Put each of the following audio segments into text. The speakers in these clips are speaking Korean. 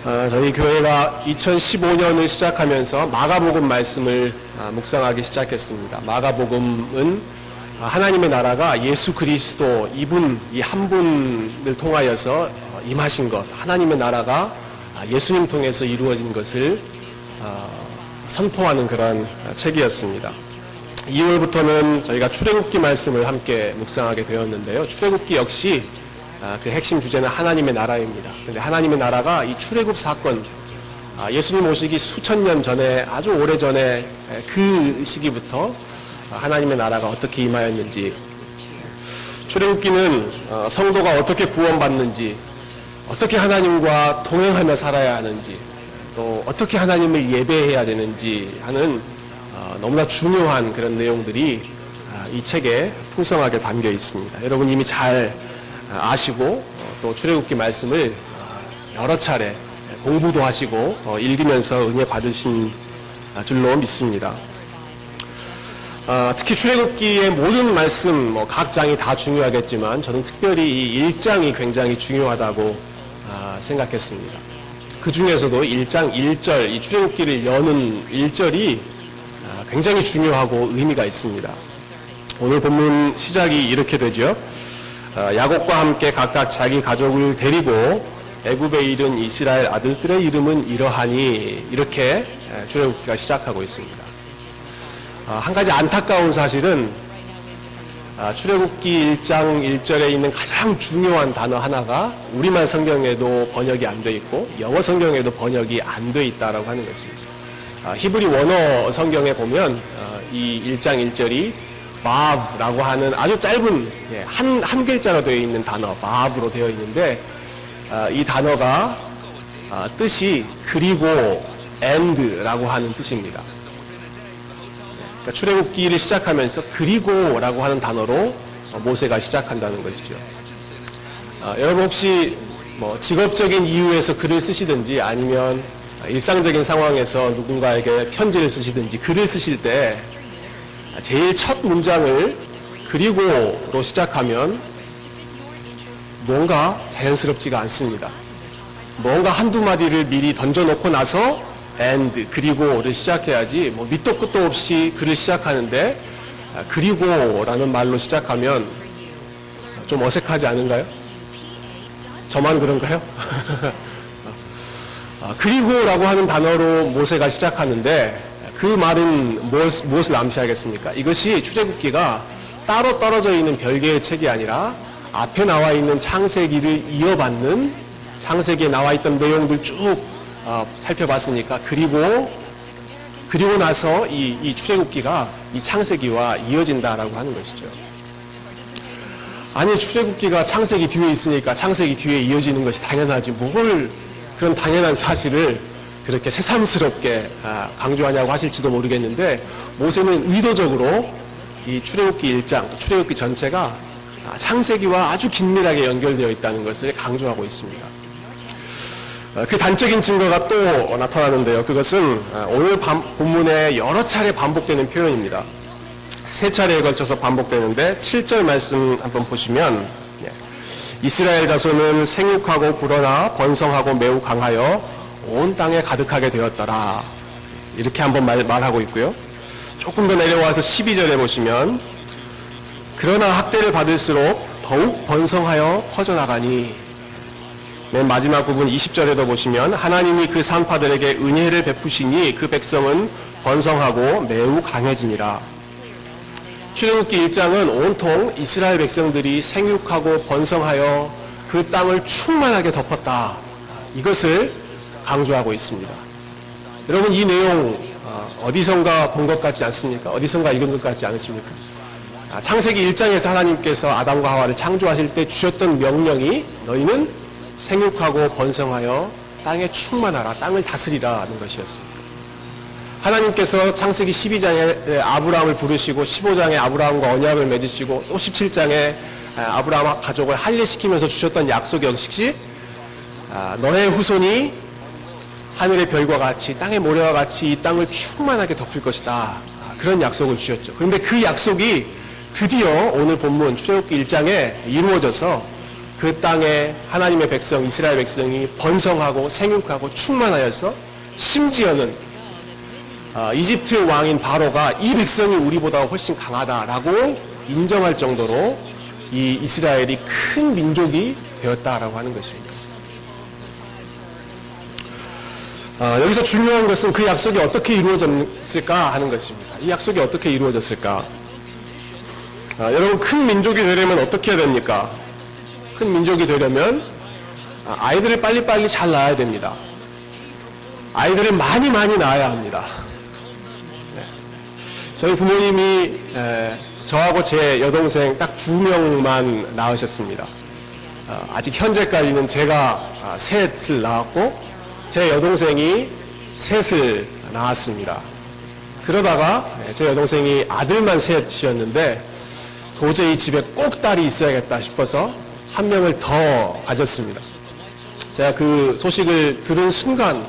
저희 교회가 2015년을 시작하면서 마가복음 말씀을 묵상하기 시작했습니다. 마가복음은 하나님의 나라가 예수 그리스도 이 한 분을 통하여서 임하신 것, 하나님의 나라가 예수님 통해서 이루어진 것을 선포하는 그런 책이었습니다. 2월부터는 저희가 출애굽기 말씀을 함께 묵상하게 되었는데요. 출애굽기 역시 그 핵심 주제는 하나님의 나라입니다. 그런데 하나님의 나라가 이 출애굽 사건, 예수님 오시기 수천 년 전에, 아주 오래 전에 그 시기부터 하나님의 나라가 어떻게 임하였는지, 출애굽기는 성도가 어떻게 구원받는지, 어떻게 하나님과 동행하며 살아야 하는지, 또 어떻게 하나님을 예배해야 되는지 하는 너무나 중요한 그런 내용들이 이 책에 풍성하게 담겨 있습니다. 여러분 이미 잘 아시고 또 출애굽기 말씀을 여러 차례 공부도 하시고 읽으면서 은혜 받으신 줄로 믿습니다. 특히 출애굽기의 모든 말씀 각 장이 다 중요하겠지만 저는 특별히 이 1장이 굉장히 중요하다고 생각했습니다. 그 중에서도 1장 1절, 이 출애굽기를 여는 1절이 굉장히 중요하고 의미가 있습니다. 오늘 본문 시작이 이렇게 되죠. 야곱과 함께 각각 자기 가족을 데리고 애굽에 이른 이스라엘 아들들의 이름은 이러하니, 이렇게 출애굽기가 시작하고 있습니다. 한 가지 안타까운 사실은 출애굽기 1장 1절에 있는 가장 중요한 단어 하나가 우리말 성경에도 번역이 안 돼 있고 영어 성경에도 번역이 안 돼 있다라고 하는 것입니다. 히브리 원어 성경에 보면 이 1장 1절이 바브라고 하는 아주 짧은 한 글자로 되어 있는 단어, 바브로 되어 있는데 이 단어가 뜻이 그리고 and라고 하는 뜻입니다. 그러니까 출애굽기를 시작하면서 그리고라고 하는 단어로 모세가 시작한다는 것이죠. 여러분 혹시 직업적인 이유에서 글을 쓰시든지 아니면 일상적인 상황에서 누군가에게 편지를 쓰시든지 글을 쓰실 때 제일 첫 문장을 그리고로 시작하면 뭔가 자연스럽지가 않습니다. 뭔가 한두 마디를 미리 던져놓고 나서 and, 그리고를 시작해야지 밑도 끝도 없이 글을 시작하는데 그리고라는 말로 시작하면 좀 어색하지 않은가요? 저만 그런가요? 그리고라고 하는 단어로 모세가 시작하는데 그 말은 무엇을 암시하겠습니까? 이것이 출애굽기가 따로 떨어져 있는 별개의 책이 아니라 앞에 나와 있는 창세기를 이어받는, 창세기에 나와 있던 내용들 쭉 살펴봤으니까 그리고 나서 이 출애굽기가 이 창세기와 이어진다라고 하는 것이죠. 아니 출애굽기가 창세기 뒤에 있으니까 창세기 뒤에 이어지는 것이 당연하지 뭘 그런 당연한 사실을 그렇게 새삼스럽게 강조하냐고 하실지도 모르겠는데, 모세는 의도적으로 이 출애굽기 1장, 출애굽기 전체가 창세기와 아주 긴밀하게 연결되어 있다는 것을 강조하고 있습니다. 그 단적인 증거가 또 나타나는데요. 그것은 오늘 본문에 여러 차례 반복되는 표현입니다. 세 차례에 걸쳐서 반복되는데 7절 말씀 한번 보시면 이스라엘 자손은 생육하고 불어나 번성하고 매우 강하여 온 땅에 가득하게 되었더라. 이렇게 한번 말하고 있고요. 조금 더 내려와서 12절에 보시면 그러나 학대를 받을수록 더욱 번성하여 퍼져나가니, 맨 마지막 부분 20절에도 보시면 하나님이 그 산파들에게 은혜를 베푸시니 그 백성은 번성하고 매우 강해지니라. 출애굽기 1장은 온통 이스라엘 백성들이 생육하고 번성하여 그 땅을 충만하게 덮었다, 이것을 강조하고 있습니다. 여러분 이 내용 어디선가 본 것 같지 않습니까? 어디선가 읽은 것 같지 않으십니까? 창세기 1장에서 하나님께서 아담과 하와를 창조하실 때 주셨던 명령이 너희는 생육하고 번성하여 땅에 충만하라, 땅을 다스리라는 것이었습니다. 하나님께서 창세기 12장에 아브라함을 부르시고 15장에 아브라함과 언약을 맺으시고 또 17장에 아브라함 가족을 할례시키면서 주셨던 약속 역시 너의 후손이 하늘의 별과 같이 땅의 모래와 같이 이 땅을 충만하게 덮을 것이다, 그런 약속을 주셨죠. 그런데 그 약속이 드디어 오늘 본문 출애굽기 1장에 이루어져서 그 땅에 하나님의 백성, 이스라엘 백성이 번성하고 생육하고 충만하여서 심지어는 이집트의 왕인 바로가 이 백성이 우리보다 훨씬 강하다라고 인정할 정도로 이 이스라엘이 큰 민족이 되었다라고 하는 것입니다. 여기서 중요한 것은 그 약속이 어떻게 이루어졌을까 하는 것입니다. 이 약속이 어떻게 이루어졌을까? 여러분, 큰 민족이 되려면 어떻게 해야 됩니까? 큰 민족이 되려면 아이들을 빨리빨리 잘 낳아야 됩니다. 아이들을 많이 낳아야 합니다. 저희 부모님이 저하고 제 여동생 딱 2명만 낳으셨습니다. 아직 현재까지는 제가 셋을 낳았고 제 여동생이 셋을 낳았습니다. 그러다가 제 여동생이 아들만 셋이었는데 도저히 집에 꼭 딸이 있어야겠다 싶어서 한 명을 더 가졌습니다. 제가 그 소식을 들은 순간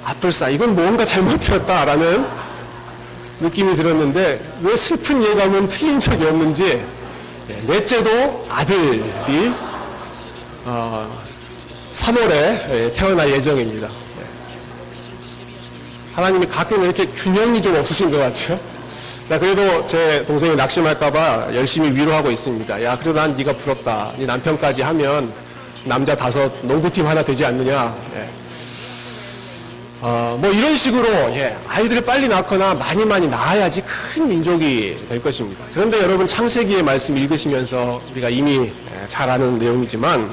아플싸 이건 뭔가 잘못되었다라는 느낌이 들었는데 왜 슬픈 예감은 틀린 적이 없는지 넷째도 아들이 3월에 태어날 예정입니다. 하나님이 가끔 이렇게 균형이 좀 없으신 것 같죠? 자, 그래도 제 동생이 낙심할까봐 열심히 위로하고 있습니다. 야, 그래도 난 네가 부럽다. 네 남편까지 하면 남자 5 농구팀 하나 되지 않느냐. 뭐 이런 식으로 아이들을 빨리 낳거나 많이 낳아야지 큰 민족이 될 것입니다. 그런데 여러분 창세기의 말씀 읽으시면서 우리가 이미 잘 아는 내용이지만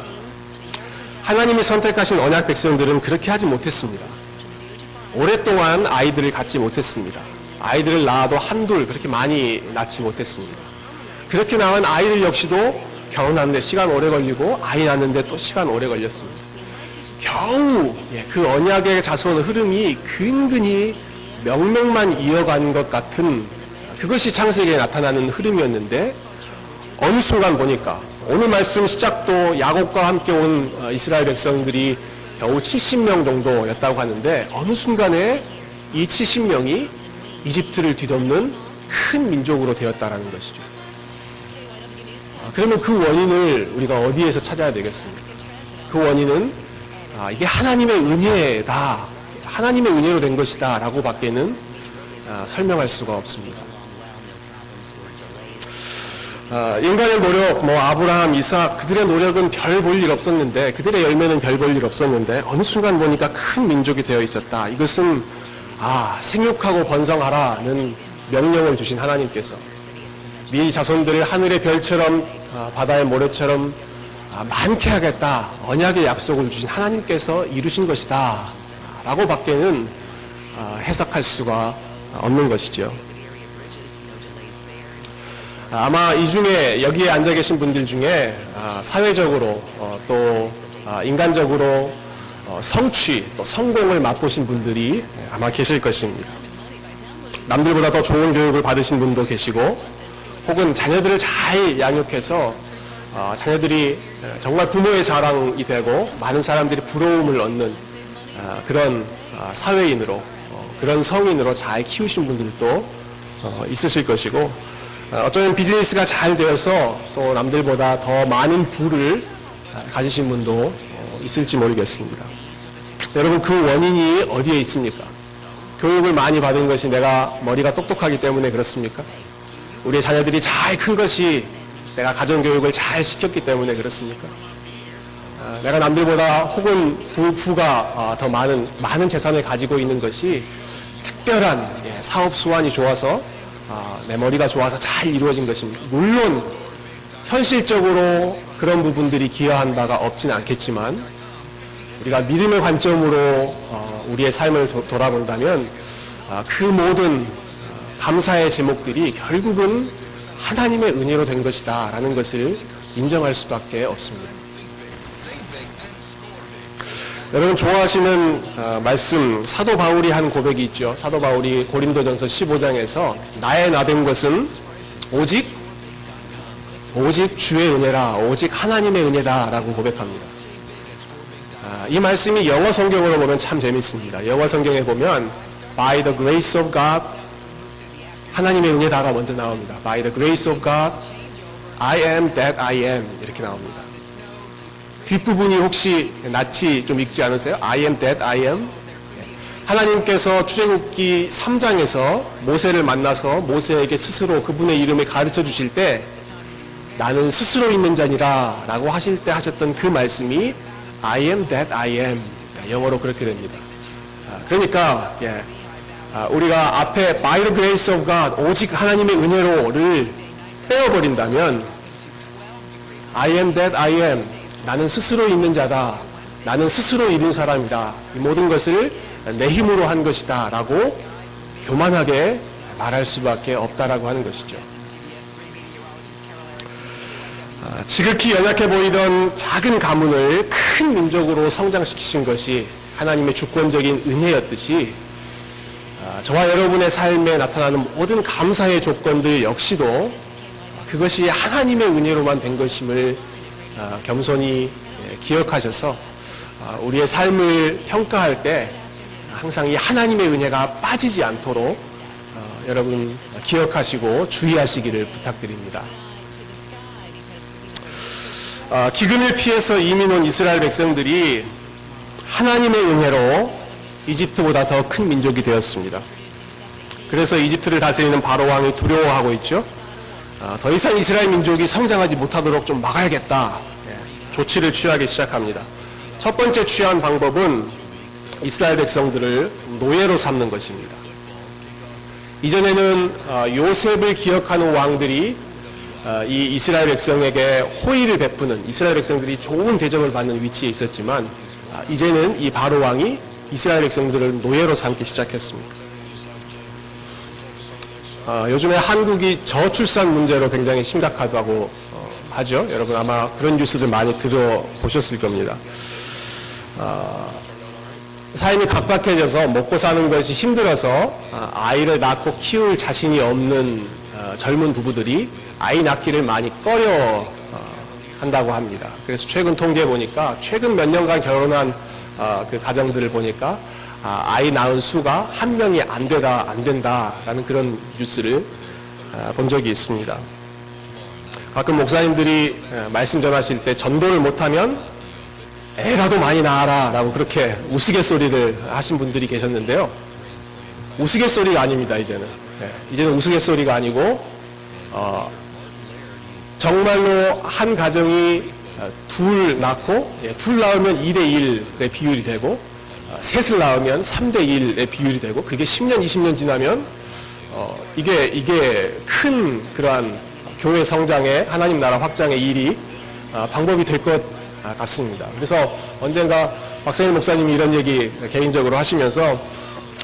하나님이 선택하신 언약 백성들은 그렇게 하지 못했습니다. 오랫동안 아이들을 갖지 못했습니다. 아이들을 낳아도 한둘 그렇게 많이 낳지 못했습니다. 그렇게 낳은 아이들 역시도 결혼하는데 시간 오래 걸리고 아이 낳는데 또 시간 오래 걸렸습니다. 겨우 그 언약의 자손 흐름이 근근히 명맥만 이어간 것 같은 그것이 창세기에 나타나는 흐름이었는데 어느 순간 보니까 오늘 말씀 시작도 야곱과 함께 온 이스라엘 백성들이 겨우 70명 정도였다고 하는데 어느 순간에 이 70명이 이집트를 뒤덮는 큰 민족으로 되었다라는 것이죠. 그러면 그 원인을 우리가 어디에서 찾아야 되겠습니까? 그 원인은 이게 하나님의 은혜다, 하나님의 은혜로 된 것이다 라고 밖에는 설명할 수가 없습니다. 인간의 노력, 아브라함, 이삭, 그들의 노력은 별 볼 일 없었는데, 그들의 열매는 별 볼 일 없었는데 어느 순간 보니까 큰 민족이 되어 있었다. 이것은 생육하고 번성하라는 명령을 주신 하나님께서 네 자손들을 하늘의 별처럼 바다의 모래처럼 많게 하겠다, 언약의 약속을 주신 하나님께서 이루신 것이다 라고 밖에는 해석할 수가 없는 것이죠. 아마 이 중에 여기에 앉아 계신 분들 중에 사회적으로 또 인간적으로 성취 또 성공을 맛보신 분들이 아마 계실 것입니다. 남들보다 더 좋은 교육을 받으신 분도 계시고 혹은 자녀들을 잘 양육해서 자녀들이 정말 부모의 자랑이 되고 많은 사람들이 부러움을 얻는 그런 사회인으로 그런 성인으로 잘 키우신 분들도 있으실 것이고 어쩌면 비즈니스가 잘 되어서 또 남들보다 더 많은 부를 가지신 분도 있을지 모르겠습니다. 여러분 그 원인이 어디에 있습니까? 교육을 많이 받은 것이 내가 머리가 똑똑하기 때문에 그렇습니까? 우리의 자녀들이 잘 큰 것이 내가 가정교육을 잘 시켰기 때문에 그렇습니까? 내가 남들보다 혹은 부가 더 많은 재산을 가지고 있는 것이 특별한 사업 수완이 좋아서 내 머리가 좋아서 잘 이루어진 것입니다. 물론 현실적으로 그런 부분들이 기여한 바가 없진 않겠지만 우리가 믿음의 관점으로 우리의 삶을 돌아본다면 그 모든 감사의 제목들이 결국은 하나님의 은혜로 된 것이다 라는 것을 인정할 수밖에 없습니다. 여러분 좋아하시는 말씀 사도 바울이 한 고백이 있죠. 사도 바울이 고린도전서 15장에서 나의 나된 것은 오직 주의 은혜라, 오직 하나님의 은혜다 라고 고백합니다. 이 말씀이 영어 성경으로 보면 참 재밌습니다. 영어 성경에 보면 by the grace of God, 하나님의 은혜다가 먼저 나옵니다. by the grace of God I am that I am 이렇게 나옵니다. 뒷부분이 혹시 낯이 좀 익지 않으세요? I am that I am. 하나님께서 출애굽기 3장에서 모세를 만나서 모세에게 스스로 그분의 이름을 가르쳐 주실 때 나는 스스로 있는 자니라 라고 하실 때 하셨던 그 말씀이 I am that I am. 영어로 그렇게 됩니다. 그러니까 우리가 앞에 by the grace of God 오직 하나님의 은혜로를 빼어버린다면 I am that I am. 나는 스스로 있는 자다. 나는 스스로 이룬 사람이다. 이 모든 것을 내 힘으로 한 것이다 라고 교만하게 말할 수밖에 없다라고 하는 것이죠. 지극히 연약해 보이던 작은 가문을 큰 민족으로 성장시키신 것이 하나님의 주권적인 은혜였듯이 저와 여러분의 삶에 나타나는 모든 감사의 조건들 역시도 그것이 하나님의 은혜로만 된 것임을 겸손히 기억하셔서 우리의 삶을 평가할 때 항상 이 하나님의 은혜가 빠지지 않도록 여러분 기억하시고 주의하시기를 부탁드립니다. 기근을 피해서 이민 온 이스라엘 백성들이 하나님의 은혜로 이집트보다 더 큰 민족이 되었습니다. 그래서 이집트를 다스리는 바로 왕이 두려워하고 있죠. 더 이상 이스라엘 민족이 성장하지 못하도록 좀 막아야겠다. 조치를 취하기 시작합니다. 첫 번째 취한 방법은 이스라엘 백성들을 노예로 삼는 것입니다. 이전에는 요셉을 기억하는 왕들이 이 이스라엘 백성에게 호의를 베푸는 이스라엘 백성들이 좋은 대접을 받는 위치에 있었지만 이제는 이 바로 왕이 이스라엘 백성들을 노예로 삼기 시작했습니다. 요즘에 한국이 저출산 문제로 굉장히 심각하다고 하죠. 여러분 아마 그런 뉴스들 많이 들어보셨을 겁니다. 삶이 각박해져서 먹고 사는 것이 힘들어서 아이를 낳고 키울 자신이 없는 젊은 부부들이 아이 낳기를 많이 꺼려 한다고 합니다. 그래서 최근 통계 보니까 최근 몇 년간 결혼한 그 가정들을 보니까 아이 낳은 수가 한 명이 안 된다라는 그런 뉴스를 본 적이 있습니다. 가끔 목사님들이 말씀 전하실 때 전도를 못하면 애라도 많이 낳아라 라고 그렇게 우스갯소리를 하신 분들이 계셨는데요. 우스갯소리가 아닙니다. 이제는 우스갯소리가 아니고 정말로 한 가정이 둘 낳고 둘 낳으면 2대1의 비율이 되고 셋을 낳으면 3대1의 비율이 되고 그게 10년 20년 지나면 이게 큰 그러한 교회 성장의 하나님 나라 확장의 일이 방법이 될 것 같습니다. 그래서 언젠가 박성일 목사님이 이런 얘기 개인적으로 하시면서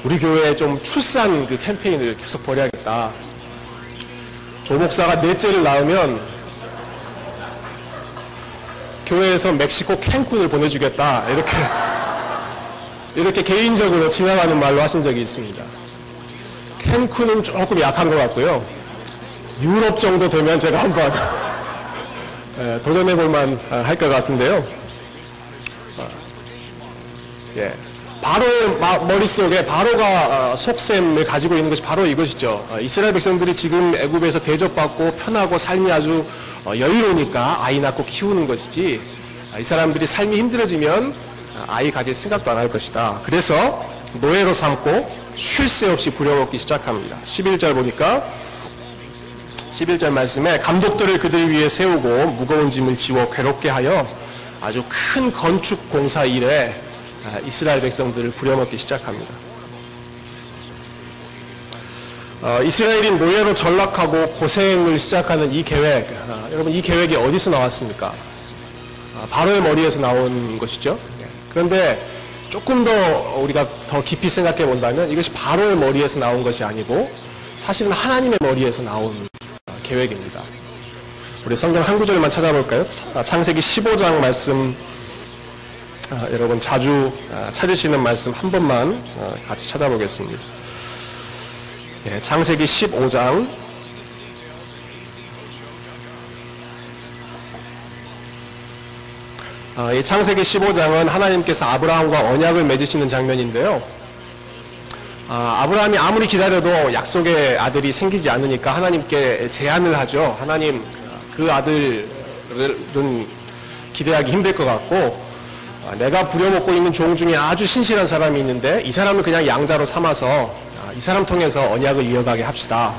우리 교회에 좀 출산 그 캠페인을 계속 벌여야겠다. 조 목사가 넷째를 낳으면 교회에서 멕시코 캔쿤을 보내주겠다. 이렇게 개인적으로 지나가는 말로 하신 적이 있습니다. 캔쿤은 조금 약한 것 같고요. 유럽 정도 되면 제가 한번 도전해볼만 할 것 같은데요. 바로의 머릿속에 바로가 속셈을 가지고 있는 것이 바로 이것이죠. 이스라엘 백성들이 지금 애굽에서 대접받고 편하고 삶이 아주 여유로우니까 아이 낳고 키우는 것이지 이 사람들이 삶이 힘들어지면 아이 가질 생각도 안 할 것이다. 그래서 노예로 삼고 쉴 새 없이 부려먹기 시작합니다. 11절 보니까 11절 말씀에 감독들을 그들 위에 세우고 무거운 짐을 지워 괴롭게 하여 아주 큰 건축 공사 일에 이스라엘 백성들을 부려먹기 시작합니다. 이스라엘이 노예로 전락하고 고생을 시작하는 이 계획, 여러분 이 계획이 어디서 나왔습니까? 바로의 머리에서 나온 것이죠. 그런데 조금 더 우리가 더 깊이 생각해 본다면 이것이 바로의 머리에서 나온 것이 아니고 사실은 하나님의 머리에서 나온 계획입니다. 우리 성경 한 구절만 찾아볼까요? 창세기 15장 말씀, 여러분 자주 찾으시는 말씀 한 번만 같이 찾아보겠습니다. 창세기 15장 이 창세기 15장은 하나님께서 아브라함과 언약을 맺으시는 장면인데요. 아브라함이 아무리 기다려도 약속의 아들이 생기지 않으니까 하나님께 제안을 하죠. 하나님, 그 아들은 기대하기 힘들 것 같고, 내가 부려먹고 있는 종 중에 아주 신실한 사람이 있는데 이 사람을 그냥 양자로 삼아서 이 사람 통해서 언약을 이어가게 합시다.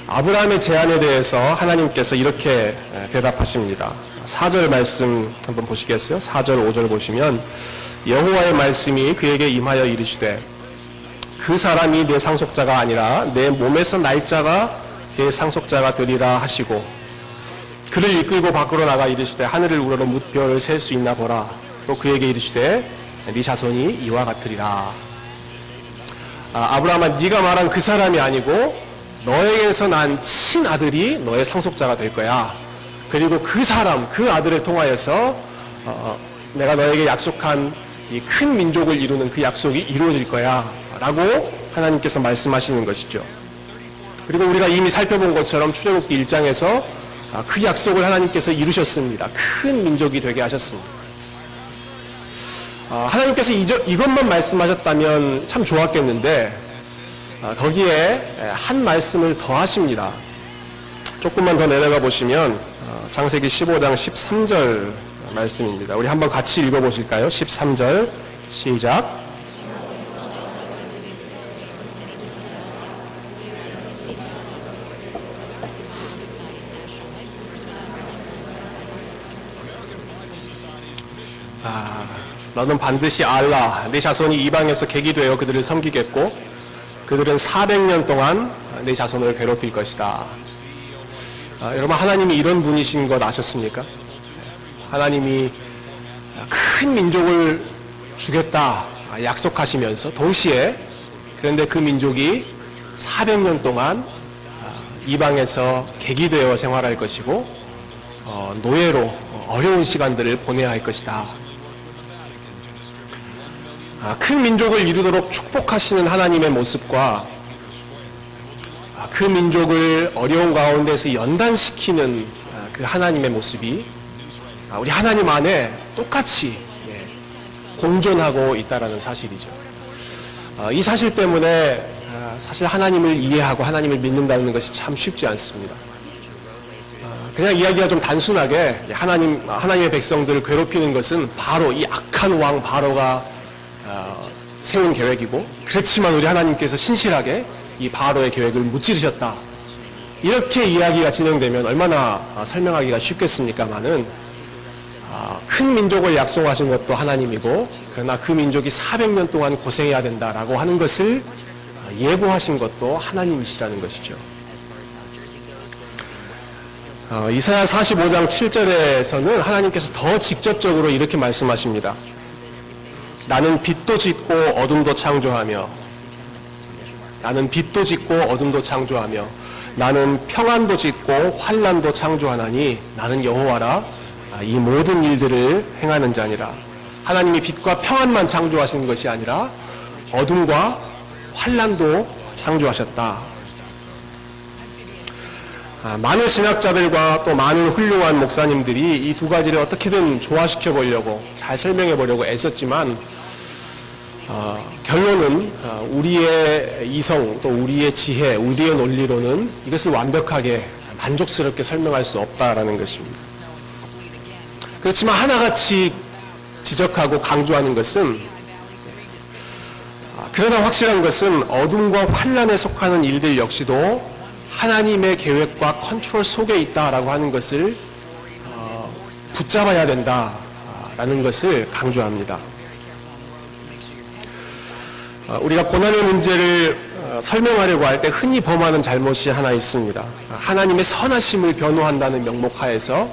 아브라함의 제안에 대해서 하나님께서 이렇게 대답하십니다. 4절 말씀 한번 보시겠어요? 4절 5절 보시면 여호와의 말씀이 그에게 임하여 이르시되 그 사람이 내 상속자가 아니라 내 몸에서 날짜가 내 상속자가 되리라 하시고 그를 이끌고 밖으로 나가 이르시되 하늘을 우러러 뭇별을 셀 수 있나 보라. 또 그에게 이르시되 네 자손이 이와 같으리라. 아브라함아, 네가 말한 그 사람이 아니고 너에게서 난 친아들이 너의 상속자가 될 거야. 그리고 그 사람, 그 아들을 통하여서 내가 너에게 약속한 이 큰 민족을 이루는 그 약속이 이루어질 거야 라고 하나님께서 말씀하시는 것이죠. 그리고 우리가 이미 살펴본 것처럼 출애굽기 1장에서 그 약속을 하나님께서 이루셨습니다. 큰 민족이 되게 하셨습니다. 하나님께서 이것만 말씀하셨다면 참 좋았겠는데 거기에 한 말씀을 더 하십니다. 조금만 더 내려가 보시면 창세기 15장 13절 말씀입니다. 우리 한번 같이 읽어보실까요? 13절 시작. 너는 반드시 알라. 네 자손이 이방에서 객이 되어 그들을 섬기겠고 그들은 400년 동안 네 자손을 괴롭힐 것이다. 여러분, 하나님이 이런 분이신 것 아셨습니까? 하나님이 큰 민족을 주겠다 약속하시면서 동시에 그런데 그 민족이 400년 동안 이방에서 객이 되어 생활할 것이고 노예로 어려운 시간들을 보내야 할 것이다. 큰 민족을 이루도록 축복하시는 하나님의 모습과 그 민족을 어려운 가운데서 연단시키는 그 하나님의 모습이 우리 하나님 안에 똑같이 공존하고 있다는 사실이죠. 이 사실 때문에 사실 하나님을 이해하고 하나님을 믿는다는 것이 참 쉽지 않습니다. 그냥 이야기가 좀 단순하게 하나님의 백성들을 괴롭히는 것은 바로 이 악한 왕 바로가 세운 계획이고, 그렇지만 우리 하나님께서 신실하게 이 바로의 계획을 무찌르셨다. 이렇게 이야기가 진행되면 얼마나 설명하기가 쉽겠습니까마는 큰 민족을 약속하신 것도 하나님이고, 그러나 그 민족이 400년 동안 고생해야 된다라고 하는 것을 예고하신 것도 하나님이시라는 것이죠. 이사야 45장 7절에서는 하나님께서 더 직접적으로 이렇게 말씀하십니다. 나는 빛도 짓고 어둠도 창조하며, 나는 빛도 짓고 어둠도 창조하며, 나는 평안도 짓고 환난도 창조하나니 나는 여호와라. 이 모든 일들을 행하는 자니라. 하나님이 빛과 평안만 창조하시는 것이 아니라 어둠과 환난도 창조하셨다. 많은 신학자들과 또 많은 훌륭한 목사님들이 이 두 가지를 어떻게든 조화시켜 보려고 잘 설명해 보려고 애썼지만 결론은 우리의 이성 또 우리의 지혜, 우리의 논리로는 이것을 완벽하게 만족스럽게 설명할 수 없다라는 것입니다. 그렇지만 하나같이 지적하고 강조하는 것은, 그러나 확실한 것은 어둠과 환난에 속하는 일들 역시도 하나님의 계획과 컨트롤 속에 있다라고 하는 것을 붙잡아야 된다라는 것을 강조합니다. 우리가 고난의 문제를 설명하려고 할 때 흔히 범하는 잘못이 하나 있습니다. 하나님의 선하심을 변호한다는 명목하에서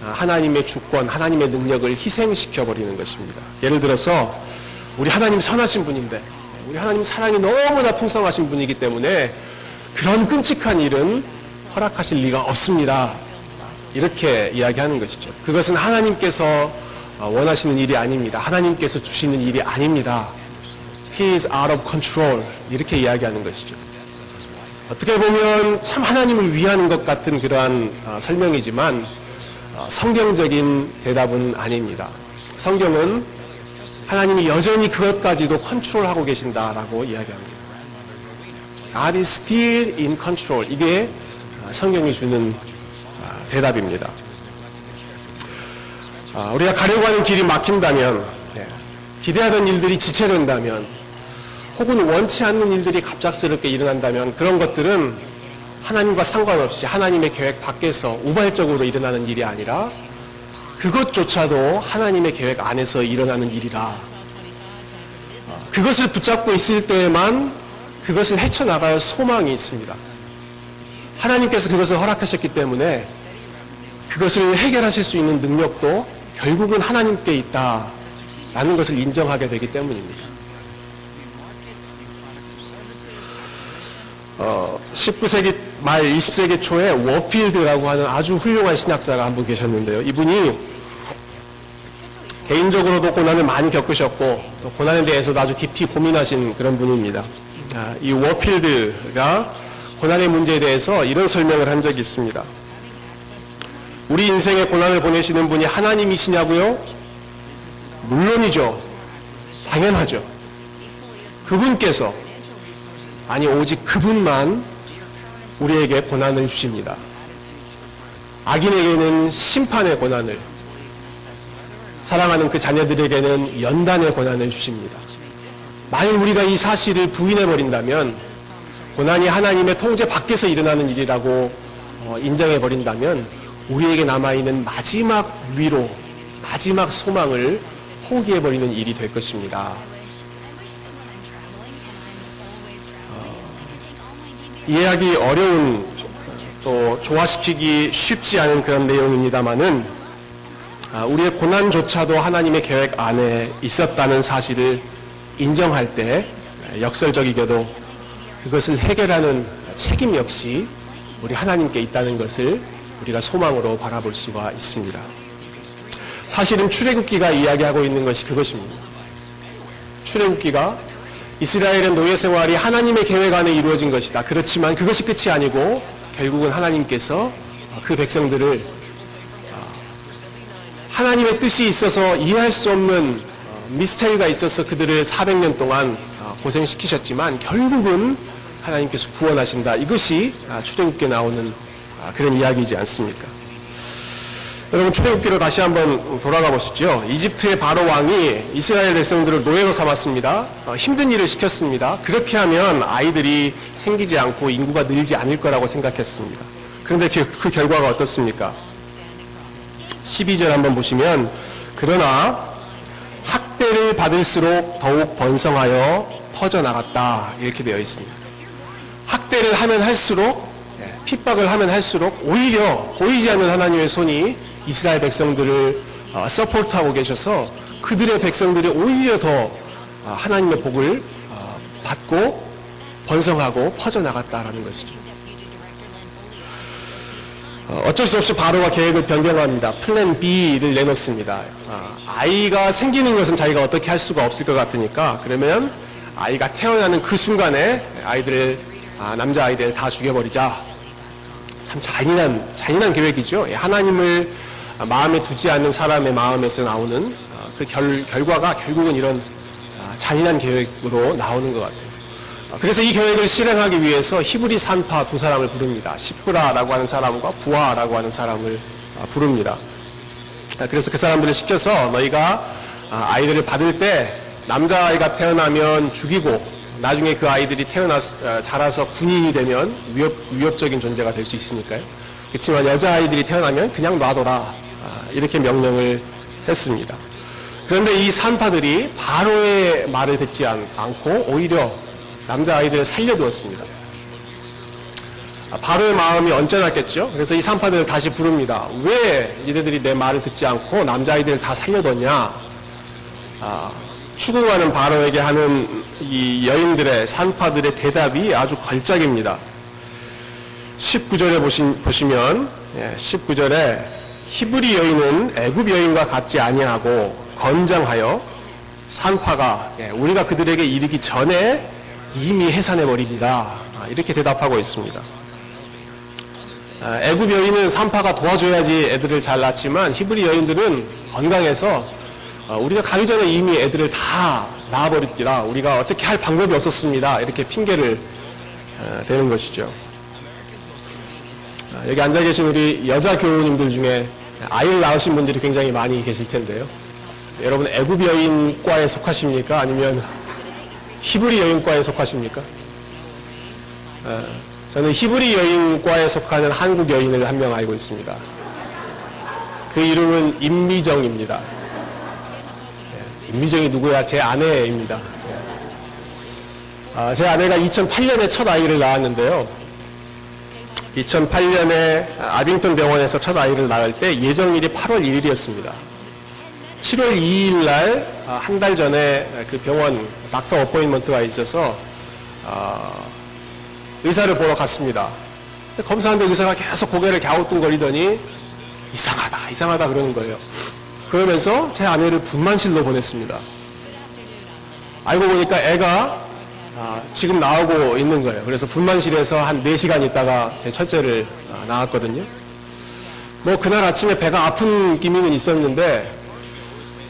하나님의 주권, 하나님의 능력을 희생시켜버리는 것입니다. 예를 들어서 우리 하나님 선하신 분인데, 우리 하나님 사랑이 너무나 풍성하신 분이기 때문에 그런 끔찍한 일은 허락하실 리가 없습니다. 이렇게 이야기하는 것이죠. 그것은 하나님께서 원하시는 일이 아닙니다. 하나님께서 주시는 일이 아닙니다. He is out of control. 이렇게 이야기하는 것이죠. 어떻게 보면 참 하나님을 위하는 것 같은 그러한 설명이지만 성경적인 대답은 아닙니다. 성경은 하나님이 여전히 그것까지도 컨트롤하고 계신다라고 이야기합니다. God is still in control. 이게 성경이 주는 대답입니다. 우리가 가려고 하는 길이 막힌다면, 기대하던 일들이 지체된다면, 혹은 원치 않는 일들이 갑작스럽게 일어난다면 그런 것들은 하나님과 상관없이 하나님의 계획 밖에서 우발적으로 일어나는 일이 아니라 그것조차도 하나님의 계획 안에서 일어나는 일이라, 그것을 붙잡고 있을 때에만 그것을 헤쳐나갈 소망이 있습니다. 하나님께서 그것을 허락하셨기 때문에 그것을 해결하실 수 있는 능력도 결국은 하나님께 있다라는 것을 인정하게 되기 때문입니다. 19세기 말 20세기 초에 워필드라고 하는 아주 훌륭한 신학자가 한 분 계셨는데요. 이분이 개인적으로도 고난을 많이 겪으셨고 또 고난에 대해서도 아주 깊이 고민하신 그런 분입니다. 이 워필드가 고난의 문제에 대해서 이런 설명을 한 적이 있습니다. 우리 인생에 고난을 보내시는 분이 하나님이시냐고요? 물론이죠. 당연하죠. 그분께서, 아니 오직 그분만 우리에게 고난을 주십니다. 악인에게는 심판의 고난을, 사랑하는 그 자녀들에게는 연단의 고난을 주십니다. 만일 우리가 이 사실을 부인해버린다면, 고난이 하나님의 통제 밖에서 일어나는 일이라고 인정해버린다면 우리에게 남아있는 마지막 위로, 마지막 소망을 포기해버리는 일이 될 것입니다. 이해하기 어려운, 또 조화시키기 쉽지 않은 그런 내용입니다마는 우리의 고난조차도 하나님의 계획 안에 있었다는 사실을 인정할 때 역설적이게도 그것을 해결하는 책임 역시 우리 하나님께 있다는 것을 우리가 소망으로 바라볼 수가 있습니다. 사실은 출애굽기가 이야기하고 있는 것이 그것입니다. 출애굽기가 이스라엘의 노예 생활이 하나님의 계획 안에 이루어진 것이다. 그렇지만 그것이 끝이 아니고 결국은 하나님께서 그 백성들을 하나님의 뜻이 있어서 이해할 수 없는 미스터리가 있어서 그들을 400년 동안 고생시키셨지만 결국은 하나님께서 구원하신다. 이것이 출애굽기에 나오는 그런 이야기이지 않습니까? 여러분, 출애굽기로 다시 한번 돌아가 보시죠. 이집트의 바로 왕이 이스라엘 백성들을 노예로 삼았습니다. 힘든 일을 시켰습니다. 그렇게 하면 아이들이 생기지 않고 인구가 늘지 않을 거라고 생각했습니다. 그런데 그 결과가 어떻습니까? 12절 한번 보시면, 그러나 학대를 받을수록 더욱 번성하여 퍼져나갔다, 이렇게 되어 있습니다. 학대를 하면 할수록, 핍박을 하면 할수록 오히려 보이지 않는 하나님의 손이 이스라엘 백성들을 서포트하고 계셔서 그들의 백성들이 오히려 더 하나님의 복을 받고 번성하고 퍼져나갔다라는 것이죠. 어쩔 수 없이 바로가 계획을 변경합니다. 플랜 B를 내놓습니다. 아이가 생기는 것은 자기가 어떻게 할 수가 없을 것 같으니까, 그러면 아이가 태어나는 그 순간에 아이들을, 남자아이들 다 죽여버리자. 참 잔인한 계획이죠. 하나님을 마음에 두지 않는 사람의 마음에서 나오는 그 결과가 결국은 이런 잔인한 계획으로 나오는 것 같아요. 그래서 이 계획을 실행하기 위해서 히브리 산파 두 사람을 부릅니다. 시프라라고 하는 사람과 부하라고 하는 사람을 부릅니다. 그래서 그 사람들을 시켜서 너희가 아이들을 받을 때 남자아이가 태어나면 죽이고 나중에 그 아이들이 자라서 군인이 되면 위협적인 존재가 될 수 있으니까요. 그렇지만 여자아이들이 태어나면 그냥 놔둬라, 이렇게 명령을 했습니다. 그런데 이 산파들이 바로의 말을 듣지 않고 오히려 남자아이들을 살려두었습니다. 바로의 마음이 언짢았겠죠. 그래서 이 산파들을 다시 부릅니다. 왜 니네들이 내 말을 듣지 않고 남자아이들을 다 살려뒀냐. 추궁하는 바로에게 하는 이 여인들의, 산파들의 대답이 아주 걸작입니다. 19절에 보시면 19절에 히브리 여인은 애굽 여인과 같지 아니하고 건장하여 산파가 우리가 그들에게 이르기 전에 이미 해산해버립니다. 이렇게 대답하고 있습니다. 애굽 여인은 산파가 도와줘야지 애들을 잘 낳지만 히브리 여인들은 건강해서 우리가 가기 전에 이미 애들을 다 낳아버렸더라. 우리가 어떻게 할 방법이 없었습니다. 이렇게 핑계를 대는 것이죠. 여기 앉아 계신 우리 여자 교우님들 중에 아이를 낳으신 분들이 굉장히 많이 계실 텐데요. 여러분 애굽 여인과에 속하십니까? 아니면 히브리 여인과에 속하십니까? 저는 히브리 여인과에 속하는 한국 여인을 한 명 알고 있습니다. 그 이름은 임미정입니다. 임미정이 누구야? 제 아내입니다. 제 아내가 2008년에 첫 아이를 낳았는데요. 2008년에 아빙턴 병원에서 첫 아이를 낳을 때 예정일이 8월 1일이었습니다. 7월 2일 날 한 달 전에 그 병원 닥터 어포인먼트가 있어서 의사를 보러 갔습니다. 검사하는데 의사가 계속 고개를 갸우뚱거리더니 이상하다 그러는 거예요. 그러면서 제 아내를 분만실로 보냈습니다. 알고 보니까 애가 지금 나오고 있는 거예요. 그래서 분만실에서 한 4시간 있다가 제 첫째를 낳았거든요. 뭐 그날 아침에 배가 아픈 기미는 있었는데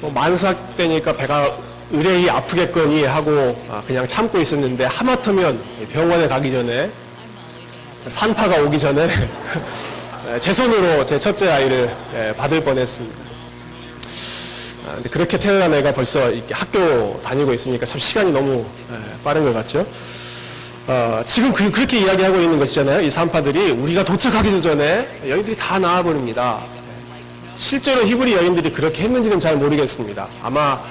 뭐 만삭 때니까 배가 의뢰이 아프겠거니 하고 그냥 참고 있었는데 하마터면 병원에 가기 전에 산파가 오기 전에 제 손으로 제 첫째 아이를 받을 뻔했습니다. 근데 그렇게 태어난 애가 벌써 이렇게 학교 다니고 있으니까 참 시간이 너무 빠른 것 같죠. 지금 그렇게 이야기하고 있는 것이잖아요. 이 산파들이 우리가 도착하기도 전에 여인들이 다 나와버립니다. 실제로 히브리 여인들이 그렇게 했는지는 잘 모르겠습니다. 아마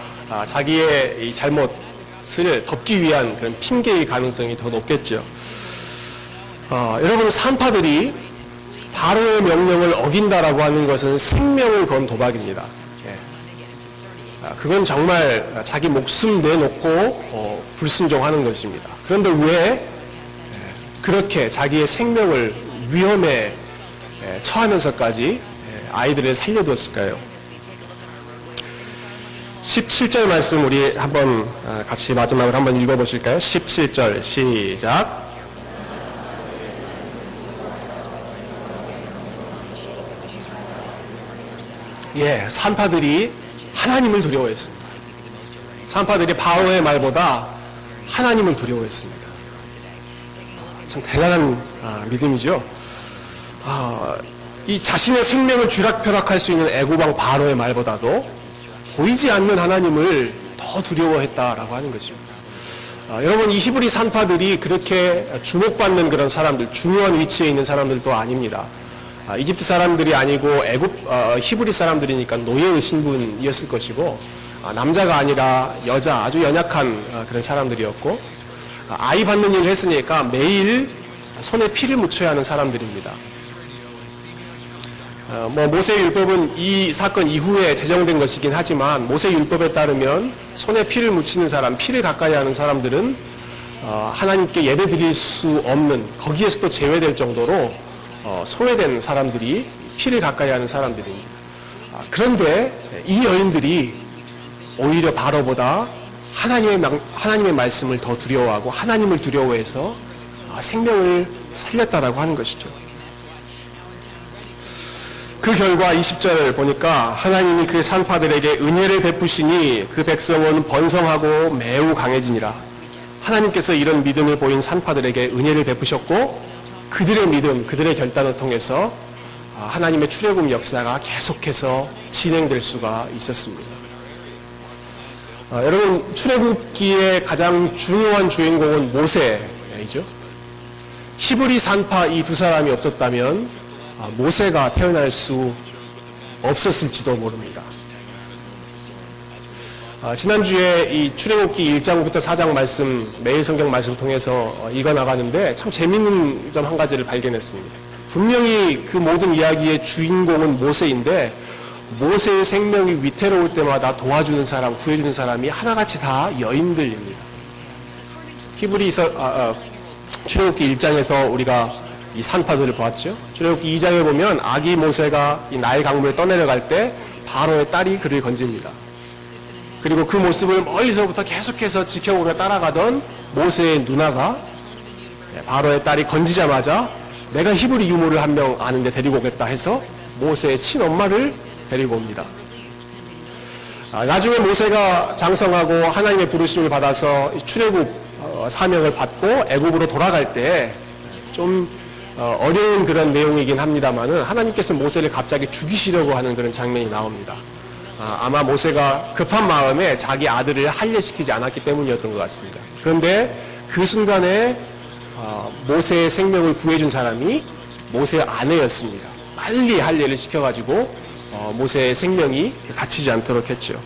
자기의 이 잘못을 덮기 위한 그런 핑계의 가능성이 더 높겠죠. 여러분 산파들이 바로의 명령을 어긴다라고 하는 것은 생명을 건 도박입니다. 그건 정말 자기 목숨 내놓고 불순종하는 것입니다. 그런데 왜 그렇게 자기의 생명을 위험에 처하면서까지 아이들을 살려두었을까요? 17절 말씀 우리 한번 같이 마지막으로 한번 읽어보실까요? 17절 시작. 산파들이 하나님을 두려워했습니다. 산파들이 바로의 말보다 하나님을 두려워했습니다. 참 대단한 믿음이죠. 이 자신의 생명을 쥐락펴락할 수 있는 애고방 바로의 말보다도 보이지 않는 하나님을 더 두려워했다라고 하는 것입니다. 여러분 이 히브리 산파들이 그렇게 주목받는 그런 사람들, 중요한 위치에 있는 사람들도 아닙니다. 이집트 사람들이 아니고 히브리 사람들이니까 노예의 신분이었을 것이고 남자가 아니라 여자 아주 연약한 그런 사람들이었고 아이 받는 일을 했으니까 매일 손에 피를 묻혀야 하는 사람들입니다. 모세의 율법은 이 사건 이후에 제정된 것이긴 하지만 모세의 율법에 따르면 손에 피를 묻히는 사람, 피를 가까이 하는 사람들은 하나님께 예배 드릴 수 없는 거기에서도 제외될 정도로 소외된 사람들이 피를 가까이 하는 사람들입니다. 그런데 이 여인들이 오히려 바로보다 하나님의 말씀을 더 두려워하고 하나님을 두려워해서 생명을 살렸다라고 하는 것이죠. 그 결과 20절 보니까 하나님이 그 산파들에게 은혜를 베푸시니 그 백성은 번성하고 매우 강해지니라. 하나님께서 이런 믿음을 보인 산파들에게 은혜를 베푸셨고 그들의 믿음, 그들의 결단을 통해서 하나님의 출애굽 역사가 계속해서 진행될 수가 있었습니다. 여러분 출애굽기의 가장 중요한 주인공은 모세이죠. 히브리 산파 이 두 사람이 없었다면 모세가 태어날 수 없었을지도 모릅니다. 지난주에 이 출애굽기 1장부터 4장 말씀, 매일 성경 말씀 통해서 읽어나가는데 참 재밌는 점 한 가지를 발견했습니다. 분명히 그 모든 이야기의 주인공은 모세인데 모세의 생명이 위태로울 때마다 도와주는 사람, 구해주는 사람이 하나같이 다 여인들입니다. 출애굽기 1장에서 우리가 이 산파들을 보았죠. 출애굽기 2장에 보면 아기 모세가 이 나일 강물에 떠내려갈 때 바로의 딸이 그를 건집니다. 그리고 그 모습을 멀리서부터 계속해서 지켜보며 따라가던 모세의 누나가 바로의 딸이 건지자마자 내가 히브리 유모를 한 명 아는데 데리고 오겠다 해서 모세의 친엄마를 데리고 옵니다. 나중에 모세가 장성하고 하나님의 부르심을 받아서 출애굽 사명을 받고 애굽으로 돌아갈 때 좀 어려운 그런 내용이긴 합니다만은 하나님께서 모세를 갑자기 죽이시려고 하는 그런 장면이 나옵니다. 아마 모세가 급한 마음에 자기 아들을 할례시키지 않았기 때문이었던 것 같습니다. 그런데 그 순간에 모세의 생명을 구해준 사람이 모세의 아내였습니다. 빨리 할례를 시켜가지고 모세의 생명이 다치지 않도록 했죠.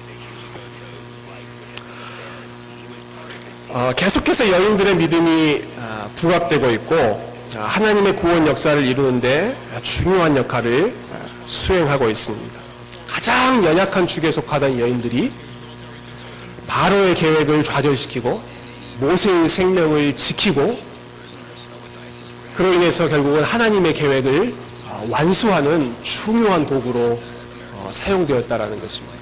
계속해서 여인들의 믿음이 부각되고 있고 하나님의 구원 역사를 이루는데 중요한 역할을 수행하고 있습니다. 가장 연약한 축에 속하던 여인들이 바로의 계획을 좌절시키고 모세의 생명을 지키고 그로 인해서 결국은 하나님의 계획을 완수하는 중요한 도구로 사용되었다라는 것입니다.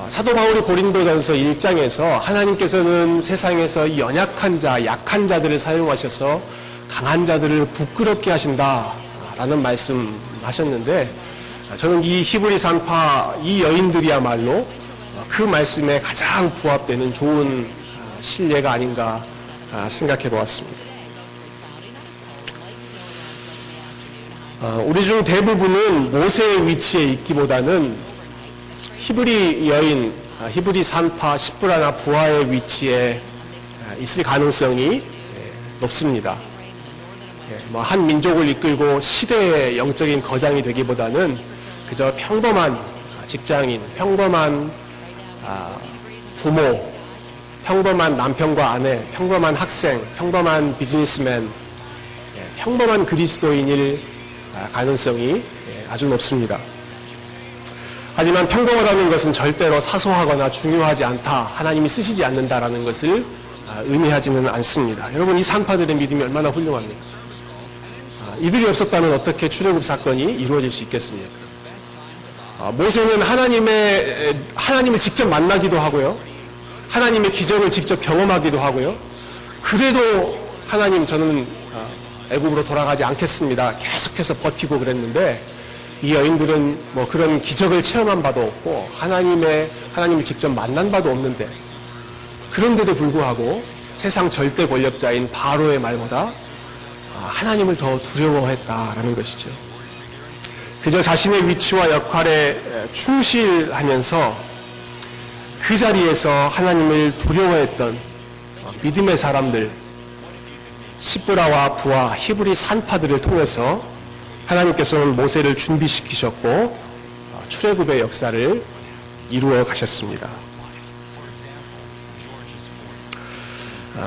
사도 바울이 고린도전서 1장에서 하나님께서는 세상에서 연약한 자, 약한 자들을 사용하셔서 강한 자들을 부끄럽게 하신다라는 말씀하셨는데 저는 이 히브리 산파 이 여인들이야말로 그 말씀에 가장 부합되는 좋은 신뢰가 아닌가 생각해 보았습니다. 우리 중 대부분은 모세의 위치에 있기보다는 히브리 여인, 히브리 산파 시브라나 부하의 위치에 있을 가능성이 높습니다. 한 민족을 이끌고 시대의 영적인 거장이 되기보다는 그저 평범한 직장인, 평범한 부모, 평범한 남편과 아내, 평범한 학생, 평범한 비즈니스맨, 평범한 그리스도인일 가능성이 아주 높습니다. 하지만 평범하다는 것은 절대로 사소하거나 중요하지 않다, 하나님이 쓰시지 않는다라는 것을 의미하지는 않습니다. 여러분, 이 산파들의 믿음이 얼마나 훌륭합니까? 이들이 없었다면 어떻게 출애굽 사건이 이루어질 수 있겠습니까? 모세는 하나님을 직접 만나기도 하고요. 하나님의 기적을 직접 경험하기도 하고요. 그래도 하나님, 저는 애굽으로 돌아가지 않겠습니다. 계속해서 버티고 그랬는데 이 여인들은 뭐 그런 기적을 체험한 바도 없고 하나님을 직접 만난 바도 없는데 그런데도 불구하고 세상 절대 권력자인 바로의 말보다 하나님을 더 두려워했다라는 것이죠. 그저 자신의 위치와 역할에 충실하면서 그 자리에서 하나님을 두려워했던 믿음의 사람들, 시브라와 부하, 히브리 산파들을 통해서 하나님께서는 모세를 준비시키셨고 출애굽의 역사를 이루어 가셨습니다.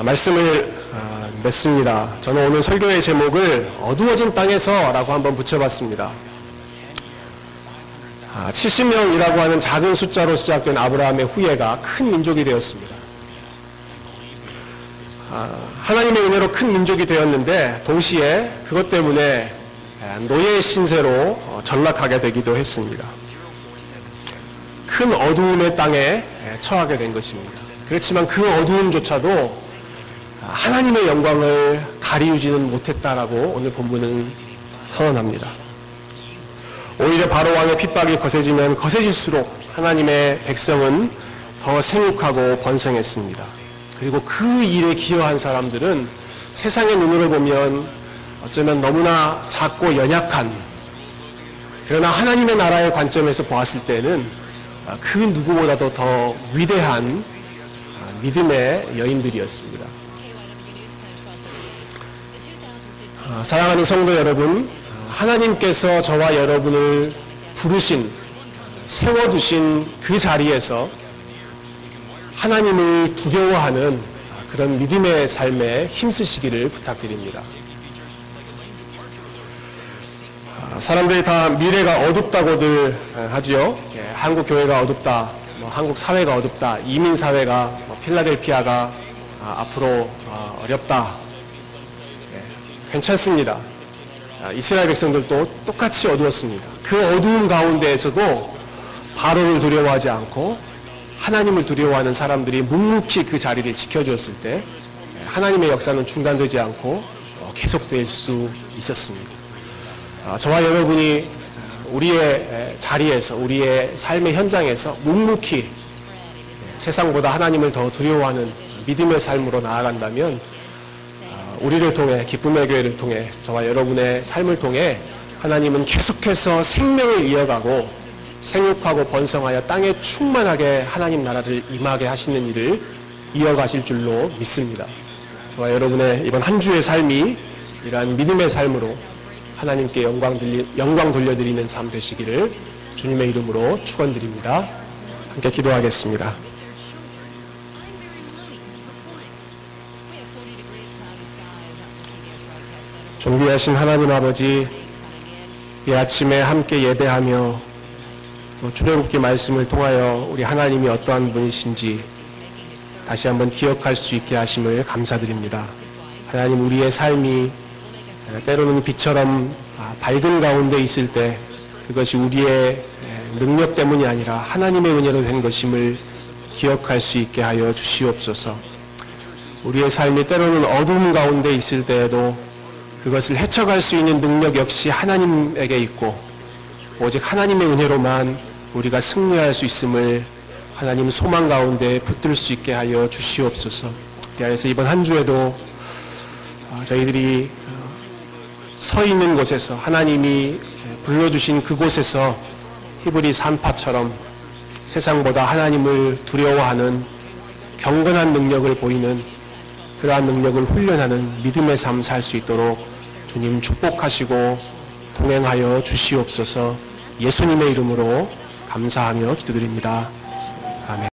말씀을 맺습니다. 저는 오늘 설교의 제목을 어두워진 땅에서 라고 한번 붙여봤습니다. 70명이라고 하는 작은 숫자로 시작된 아브라함의 후예가 큰 민족이 되었습니다. 하나님의 은혜로 큰 민족이 되었는데 동시에 그것 때문에 노예 신세로 전락하게 되기도 했습니다. 큰 어두움의 땅에 처하게 된 것입니다. 그렇지만 그 어두움조차도 하나님의 영광을 가리우지는 못했다라고 오늘 본문은 선언합니다. 오히려 바로 왕의 핍박이 거세지면 거세질수록 하나님의 백성은 더 생육하고 번성했습니다. 그리고 그 일에 기여한 사람들은 세상의 눈으로 보면 어쩌면 너무나 작고 연약한, 그러나 하나님의 나라의 관점에서 보았을 때는 그 누구보다도 더 위대한 믿음의 여인들이었습니다. 사랑하는 성도 여러분, 하나님께서 저와 여러분을 부르신, 세워두신 그 자리에서 하나님을 두려워하는 그런 믿음의 삶에 힘쓰시기를 부탁드립니다. 사람들이 다 미래가 어둡다고들 하지요. 한국 교회가 어둡다, 한국 사회가 어둡다, 이민 사회가, 필라델피아가 앞으로 어렵다. 괜찮습니다. 이스라엘 백성들도 똑같이 어두웠습니다. 그 어두움 가운데에서도 바로를 두려워하지 않고 하나님을 두려워하는 사람들이 묵묵히 그 자리를 지켜주었을 때 하나님의 역사는 중단되지 않고 계속될 수 있었습니다. 저와 여러분이 우리의 자리에서, 우리의 삶의 현장에서 묵묵히 세상보다 하나님을 더 두려워하는 믿음의 삶으로 나아간다면 우리를 통해, 기쁨의 교회를 통해, 저와 여러분의 삶을 통해 하나님은 계속해서 생명을 이어가고 생육하고 번성하여 땅에 충만하게 하나님 나라를 임하게 하시는 일을 이어가실 줄로 믿습니다. 저와 여러분의 이번 한 주의 삶이 이러한 믿음의 삶으로 하나님께 영광 돌려드리는 삶 되시기를 주님의 이름으로 축원드립니다. 함께 기도하겠습니다. 존귀하신 하나님 아버지, 이 아침에 함께 예배하며 또 출애굽기 말씀을 통하여 우리 하나님이 어떠한 분이신지 다시 한번 기억할 수 있게 하심을 감사드립니다. 하나님, 우리의 삶이 때로는 빛처럼 밝은 가운데 있을 때 그것이 우리의 능력 때문이 아니라 하나님의 은혜로 된 것임을 기억할 수 있게 하여 주시옵소서. 우리의 삶이 때로는 어두움 가운데 있을 때에도 그것을 헤쳐갈 수 있는 능력 역시 하나님에게 있고 오직 하나님의 은혜로만 우리가 승리할 수 있음을 하나님 소망 가운데 붙들 수 있게 하여 주시옵소서. 그래서 이번 한 주에도 저희들이 서 있는 곳에서 하나님이 불러주신 그곳에서 히브리 산파처럼 세상보다 하나님을 두려워하는 경건한 능력을 보이는 그러한 능력을 훈련하는 믿음의 삶 살 수 있도록 주님 축복하시고 동행하여 주시옵소서. 예수님의 이름으로 감사하며 기도드립니다. 아멘.